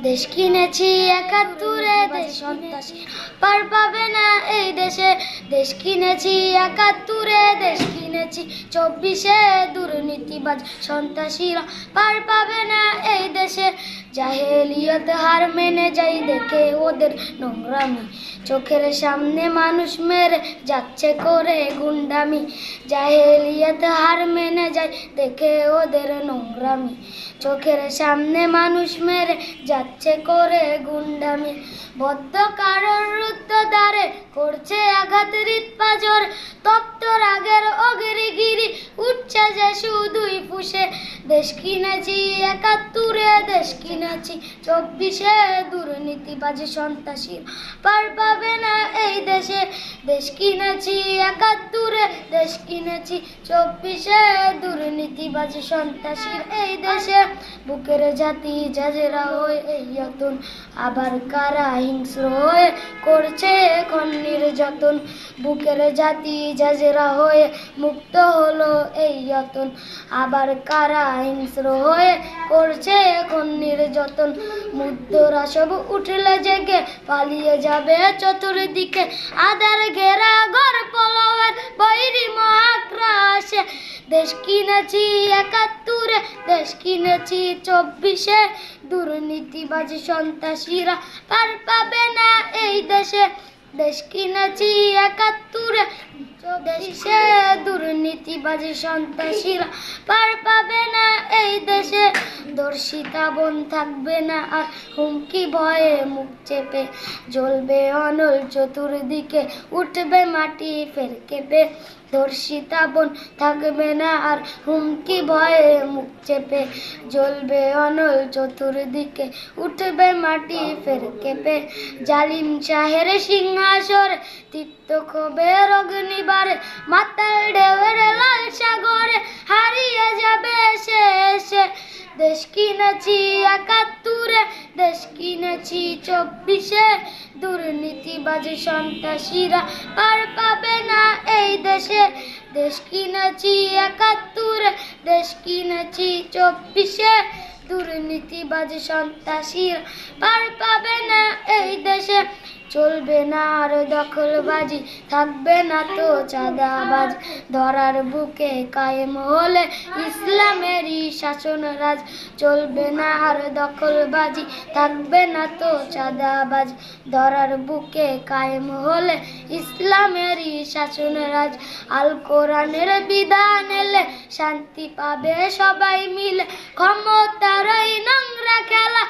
দেশ কিনেছি ৭১, দেশ সন্ত্রাসী পার পাবে না এই দেশে। দেশ কিনেছি ৭১, দেশ কিনেছি ২৪, দুর্নীতিবাজ সন্ত্রাসীরা পার পাবে না এই দেশে। জাহেলিয়ত হার মেনে যাই দেখে ওদের নোংরামি, চোখের সামনে মানুষ মেরে যাচ্ছে করে গুন্ডামি। জাহেলিয়ত হার মেনে যাই দেখে ওদের নোংরামি, চোখের সামনে মানুষ মেরে যাচ্ছে করে গুন্ডামি। বদ্ধ কারোর রুদ্ধদ্বারে করছে আঘাত হৃৎপাজর, তপ্ত রাগের অগিরিগিরি উঠছে যে শুধুই ফুসে। দেশ কিনেছি ৭১, দেশ কিনেছি ২৪, দুর্নীতিবাজ সন্ত্রাসী পার পাবে না এই দেশে। দেশ কিনেছি ৭১, দেশ কিনেছি ২৪, দুর্নীতিবাজ সন্ত্রাসীর এই দেশে। বুকের জাতি যাজেরা হয়ে এই যতন, আবার কারা হিংস্র হয়ে করছে এখন নির্যাতন। বুকের জাতি যাজেরা হয়ে মুক্ত হলো এই যতন, আবার কারা হিংস্র হয়ে করছে এখন নির্যাতন। মুদ্রা সব উঠলে জেগে পালিয়ে যাবে চতুর্দিকে, আধার ঘেরা ঘর পলবের বৈরী মহাক্রাশে। দেশ কিনেছি ৭১, দেশ কিনেছি ২৪, দুর্নীতিবাজ সন্ত্রাসীরা পার পাবে না এই দেশে। দেশ কিনেছি ৭১, ২৪, দুর্নীতিবাজ সন্ত্রাসীরা পার পাবে না এই দেশে। ধর্ষিতা বোন থাকবে না আর হুমকি ভয়ে মুখ চেপে, জ্বলবে অনল চতুর্দিকে উঠবে মাটি ফের কেঁপে। ধর্ষিতা বোন থাকবে না আর হুমকি ভয়ে মুখ চেপে, জ্বলবে অনল চতুর্দিকে উঠবে মাটি ফের কেঁপে। জালিম শাহের সিংহাসনে তিক্ত ক্ষোভের অগ্নিবারে, মাতাল ঢেউয়ের লাল সাগরে হারিয়ে যাবে শেষে। দেশ কিনেছি ৭১, দেশ কিনেছি ২৪, দুর্নীতিবাজ সন্ত্রাসীরা পার পাবে না এই দেশে। দেশ কিনেছি ৭১, দেশ কিনেছি ২৪, দুর্নীতিবাজ সন্ত্রাসীরা পার পাবে না এই দেশে। চলবে না আর দখলবাজি, থাকবে না তো চাঁদাবাজ, ধরার বুকে কায়েম হলে ইসলামেরই শাসন রাজ। চলবে না আর দখলবাজি, থাকবে না তো চাঁদাবাজ, ধরার বুকে কায়েম হলে ইসলামেরই শাসন রাজ। আল কোরআনের বিধান এলে শান্তি পাবে সবাই মিলে, ক্ষমতার এই নোংরা খেলা